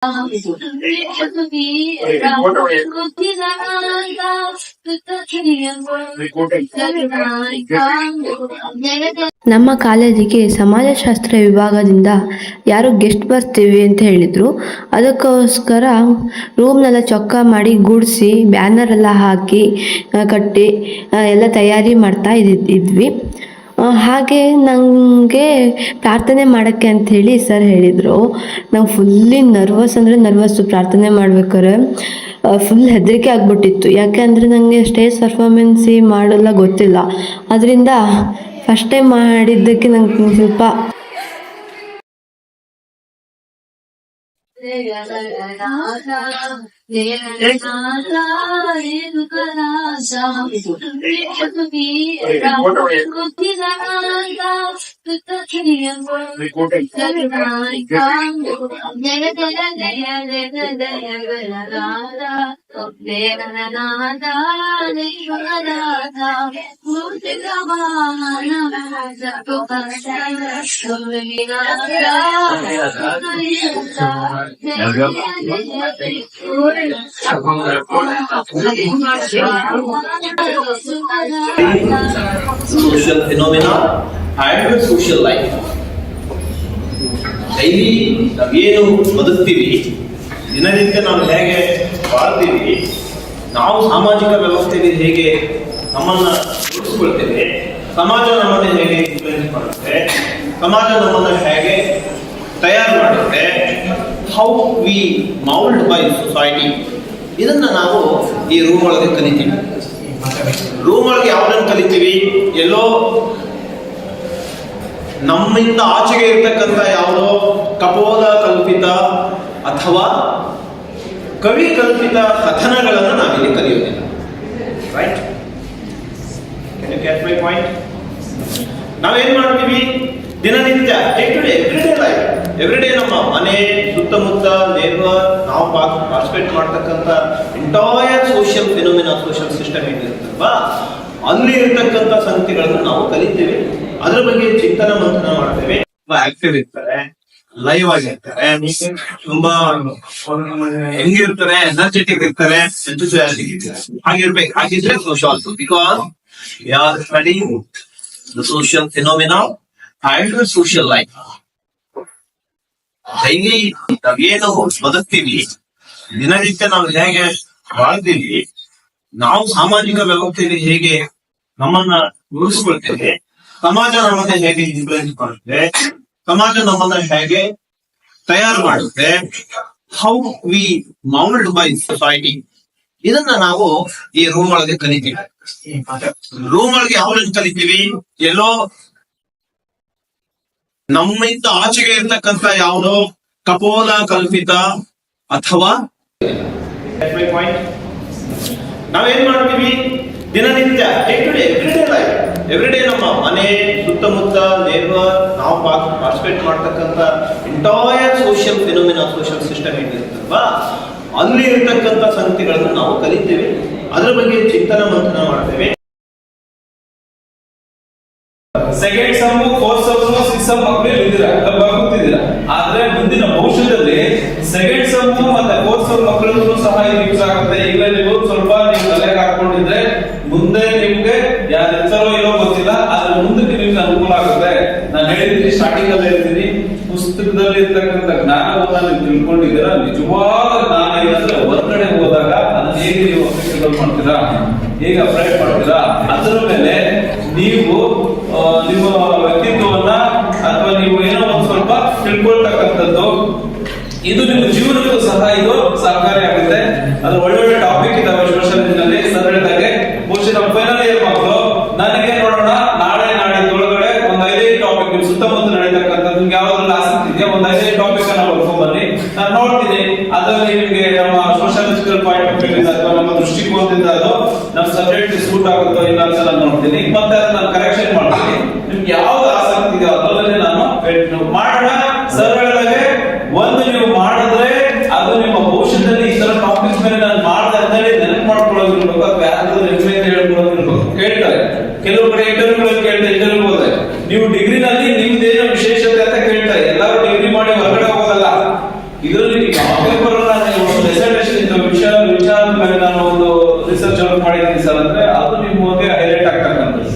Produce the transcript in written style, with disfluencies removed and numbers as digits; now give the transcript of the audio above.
ನಮ್ಮ ಕಾಲೇಜಿಗೆ ಸಮಾಜಶಾಸ್ತ್ರ ವಿಭಾಗದಿಂದ ಯಾರು ಗೆಸ್ಟ್ ಬರ್ತೀವಿ ಅಂತ ಹೇಳಿದ್ರು. ಅದಕ್ಕೋಸ್ಕರ ರೂಮ್ನೆಲ್ಲ ಚೊಕ್ಕ ಮಾಡಿ ಗುಡಿಸಿ ಬ್ಯಾನರ್ ಎಲ್ಲ ಹಾಕಿ ಕಟ್ಟಿ ಎಲ್ಲ ತಯಾರಿ ಮಾಡ್ತಾ ಇದ್ವಿ. ಹಾಗೆ ನನಗೆ ಪ್ರಾರ್ಥನೆ ಮಾಡೋಕ್ಕೆ ಅಂಥೇಳಿ ಸರ್ ಹೇಳಿದರು. ನಾವು ಫುಲ್ಲಿ ನರ್ವಸ್ ಅಂದರೆ ನರ್ವಸ್ಸು. ಪ್ರಾರ್ಥನೆ ಮಾಡ್ಬೇಕಾದ್ರೆ ಫುಲ್ ಹೆದರಿಕೆ ಆಗಿಬಿಟ್ಟಿತ್ತು. ಯಾಕೆ ಅಂದರೆ ನನಗೆ ಸ್ಟೇಜ್ ಪರ್ಫಾರ್ಮೆನ್ಸಿ ಮಾಡೋಲ್ಲ ಗೊತ್ತಿಲ್ಲ. ಅದರಿಂದ ಫಸ್ಟ್ ಟೈಮ್ ಮಾಡಿದ್ದಕ್ಕೆ ನಂಗೆ ಸ್ವಲ್ಪ social phenomena and social life. Daily ನಾವೇನು ಬದುಕ್ತೀವಿ, ದಿನನಿತ್ಯ ನಾವು ಹೇಗೆ ಬಾಳ್ತೀವಿ, ನಾವು ಸಾಮಾಜಿಕ ವ್ಯವಸ್ಥೆಗೆ ಹೇಗೆ ನಮ್ಮನ್ನು ರೂಪಿಸ್ಕೊಳ್ತೇವೆ, ಸಮಾಜ ನಮ್ಮನ್ನು ಹೇಗೆ ಇನ್ಫ್ಲುಯೆನ್ಸ್ ಮಾಡುತ್ತೆ, ಸಮಾಜ ನಮ್ಮನ್ನು ಹೇಗೆ ತಯಾರು ಮಾಡುತ್ತೆ, how we mould by society, ಇದನ್ನ ನಾವು ಈ ರೂಮ್ ಒಳಗೆ ಕಲಿತೀವಿ. ರೂಮ್ ಒಳಗೆ ಯಾವುದನ್ನು ಕಲಿತೀವಿ? ಎಲ್ಲೋ ನಮ್ಮಿಂದ ಆಚೆಗೆ ಇರ್ತಕ್ಕಂಥ ಯಾವುದೋ ಕಪೋಲ ಕಲ್ಪಿತ ಅಥವಾ ಕವಿ ಕಲ್ಪಿತ ಕಥನಗಳನ್ನು ನಾವಿಲ್ಲಿ ಕಲಿಯೋದಿಲ್ಲ. Right? Can you catch my point? ನಾವೇನ್ ಮಾಡ್ತೀವಿ ದಿನನಿತ್ಯ, day to day, everyday life, everyday ನಮ್ಮ ಮನೆ ಸುತ್ತಮುತ್ತ ನೇಬರ್, ನಾವು ಪಾರ್ಟಿಸಿಪೇಟ್ ಮಾಡ್ತಕ್ಕಂಥ entire social phenomena, social system ಏನಿರುತ್ತಲ್ವಾ, ಅಲ್ಲಿ ಇರ್ತಕ್ಕಂಥ ಸಂಗತಿಗಳನ್ನು ನಾವು ಕಲಿತೇವೆ. ಅದ್ರ ಬಗ್ಗೆ ಚಿಂತನ ಮಂಥನ ಮಾಡ್ತೇವೆ. ಆಕ್ಟಿವ್ ಇರ್ತಾರೆ, ಲೈವ್ ಆಗಿರ್ತಾರೆ, ತುಂಬಾ ಹೆಂಗಿರ್ತಾರೆ, ಎನರ್ಜೆಟಿಕ್ ಇರ್ತಾರೆ, ಎಂಥೂಸಿಯಾಸ್ಟಿಕ್ ಇರ್ತಾರೆ. ಹಾಗಿರ್ಬೇಕು. ಹಾಗಿದ್ರೆ social, because we are studying the social phenomena and social life. Daily ನಾವೇನು ಬದುಕ್ತೀವಿ, ದಿನನಿತ್ಯ ನಾವು ಹೇಗೆ ಬಾಳ್ತೀವಿ, ನಾವು ಸಾಮಾಜಿಕ ವ್ಯವಸ್ಥೆಗೆ ಹೇಗೆ ನಮ್ಮನ್ನ ರೂಪಿಸ್ಕೊಳ್ತೇವೆ, ಸಮಾಜ ನಮ್ಮನ್ನ ಹೇಗೆ ಇನ್ಫ್ಲುಯೆನ್ಸ್ ಮಾಡುತ್ತೆ, ಸಮಾಜ ನಮ್ಮನ್ನ ಹೇಗೆ ತಯಾರು ಮಾಡುತ್ತೆ, how we mould by society, ಇದನ್ನ ನಾವು ಈ ರೂಮ್ ಒಳಗೆ ಕಲಿತೀವಿ. ರೂಮ್ ಒಳಗೆ ಯಾವ್ದನ್ನು ಕಲಿತೀವಿ? ಎಲ್ಲೋ ನಮ್ಮಿಂದ ಆಚೆಗೆ ಇರ್ತಕ್ಕಂಥ ಯಾವುದೋ ಕಪೋಲ ಕಲ್ಪಿತ ಅಥವಾ ನಾವೇನ್ ಮಾಡ್ತೀವಿ ದಿನನಿತ್ಯ, day to day, everyday life, everyday ನಮ್ಮ ಮನೆ ಸುತ್ತಮುತ್ತ ನೇಬರ್, ನಾವು ಪಾರ್ಟಿಸಿಪೇಟ್ ಮಾಡ್ತಕ್ಕಂಥ entire social phenomena, social system ಏನಿರುತ್ತಲ್ವಾ, ಅಲ್ಲಿ ಇರ್ತಕ್ಕಂಥ ಸಂಗತಿಗಳನ್ನು ನಾವು ಕಲಿತೇವೆ. ಅದ್ರ ಬಗ್ಗೆ ಚಿಂತನ ಮಂಥನ ಮಾಡ್ತೇವೆ. Second sum, fourth sum, six sum ಮಕ್ಕಳು ಗೊತ್ತಿದ್ದೀರಾ. ಆದ್ರೆ ಮುಂದಿನ ಭವಿಷ್ಯದಲ್ಲಿ ಸೆಕೆಂಡ್ ಸಮ್ ಮತ್ತೆ ಫೋರ್ತ್ ಸಮ್ ಮಕ್ಕಳಿಗೂ ಸಹ ಇದು ಯೂಸ್ ಆಗುತ್ತೆ. ಈಗ ನೀವು ಸ್ವಲ್ಪ ತಲೆಗೆ ಹಾಕೊಂಡಿದ್ರೆ ಮುಂದೆ ನಿಮ್ಗೆ ಯಾರು ಹೆಸರೋ ಇಲ್ಲೋ ಗೊತ್ತಿಲ್ಲ, ಆದ್ರೆ ಮುಂದಕ್ಕೆ ನಿಮ್ಗೆ ಅನುಕೂಲ ಆಗುತ್ತೆ. ನಾನು ಹೇಳಿದ್ದೀನಿ, ಸ್ಟಾರ್ಟಿಂಗ್ ಅಲ್ಲಿ ಹೇಳ್ತೀನಿ, ಪುಸ್ತಕದಲ್ಲಿ ಇರ್ತಕ್ಕಂಥ ಜ್ಞಾನವನ್ನ ನೀವು ತಿಳ್ಕೊಂಡಿದ್ದೀರಾ. ನಿಜವಾದ ಜ್ಞಾನ ಏನಂದ್ರೆ ಹೊರಗಡೆ ಹೋದಾಗ ಅದನ್ನ ಹೇಗೆ ನೀವು ಅಪ್ಲಿಕೇಬಲ್ ಮಾಡ್ತೀರಾ, ಹೇಗೆ ಅಪ್ಲೈ ಮಾಡ್ತೀರಾ, ಅದರ ಮೇಲೆ ನೀವು ನಿಮ್ಮ ವ್ಯಕ್ತಿತ್ವವನ್ನ ಅಥವಾ ನೀವು ಏನೋ ಒಂದು ಸ್ವಲ್ಪ ತಿಳ್ಕೊಳ್ತಕ್ಕಂಥದ್ದು, ಇದು ನಿಮ್ಮ ಜೀವನಕ್ಕೂ ಸಹ ಇದು ಸಹಕಾರಿ ಆಗುತ್ತೆ. ಅದು ಒಳ್ಳೊಳ್ಳೆ ಟಾಪಿಕ್ ಇದಾವೆ ಸೋಷಿಯಲ್ ನಲ್ಲಿ. ಸರ್ ಹೇಳಿದಾಗೆ ಬಹುಶಃ ನಮ್ಮ ಫೈನಲ್ ಇಯರ್ ಮಕ್ಕಳು ನನಗೆ ನೋಡೋಣ ನಾಳೆ ನಾಡಿದ್ದೊಳಗಡೆ ಒಂದು 5 ಟಾಪಿಕ್ ನಿಮ್ಮ ಸುತ್ತಮುತ್ತ ನಡೀತಕ್ಕಂಥದ್ದು ನಿಮ್ಗೆ ಯಾವ್ದ್ರಲ್ಲಿ ಆಸಕ್ತಿ ಇದೆಯಾ, ಒಂದು 5 ಟಾಪಿಕ್ ಅನ್ನ ಬರ್ಕೊಂಡ್ ಬನ್ನಿ. ನಾನು ನೋಡ್ತೀನಿ ಅದರಲ್ಲಿ ನಿಮ್ಗೆ ನಮ್ಮ ಸೋಷಿಯಲಿಸ್ಟಿಕಲ್ ಪಾಯಿಂಟ್ ಆಫ್ ವ್ಯೂ ಅಥವಾ ನಮ್ಮ ದೃಷ್ಟಿಕೋನದಿಂದ ಅದು ನಮ್ಮ ಸಬ್ಜೆಕ್ಟ್ ಸೂಟ್ ಆಗುತ್ತೋ ಇಲ್ಲ ಅಂತ ನಾನು ನೋಡ್ತೀನಿ. ಮತ್ತೆ ಅದನ್ನ ನಾನು ಕರೆಕ್ಷನ್ ಮಾಡ್ತೀನಿ. ನಿಮ್ಗೆ ಯಾವ್ದು ಆಸಕ್ತಿ ಇದೆಯೋ ಅದರಲ್ಲೇ ನಾನು ಮಾಡೋಣ. ಸರ್ ಹೇಳಿದಾಗೆ ಒಂದು ನೀವು ಮಾಡಿದ್ರೆ ಅದು ನಿಮ್ಮ ಭವಿಷ್ಯದಲ್ಲಿ ಈ ತರ ಟಾಪಿಕ್ಸ್ ಮೇಲೆ ನಾನು ಮಾಡ್ದೆ ಅಂತ ಹೇಳಿ ನೆನಪು ಮಾಡ್ಕೊಳ್ಳೋದಿರ್ಬೇಕು, ಅಥವಾ ಯಾರಾದ್ರೂ ನೆನಪು ಹೇಳ್ಕೊಳ್ಳೋದಿರ್ಬೇಕು. ಕೇಳ್ತಾರೆ ಕೆಲವು ಕಡೆ ಇಂಟರ್ವ್ಯೂಗಳಲ್ಲಿ ಕೇಳ್ತಾರೆ, ಇಂಟರ್ವ್ಯೂ ಹೋದ್ರೆ ನೀವು ಡಿಗ್ರಿನಲ್ಲಿ ನಿಮ್ದೇನೋ ವಿಶೇಷತೆ ಅಂತ ಕೇಳ್ತಾರೆ. ಎಲ್ಲರೂ ಡಿಗ್ರಿ ಮಾಡಿ ಹೊರಗಡೆ ಹೋಗೋದಲ್ಲ, ಇದರಲ್ಲಿ ನಾನು ಒಂದು ರಿಸರ್ಚ್ ವರ್ಕ್ ಮಾಡಿದ್ದೀನಿ ಸರ್ ಅಂದ್ರೆ ಅದು ನಿಮಗೆ ಹೈಲೈಟ್ ಆಗ್ತಾ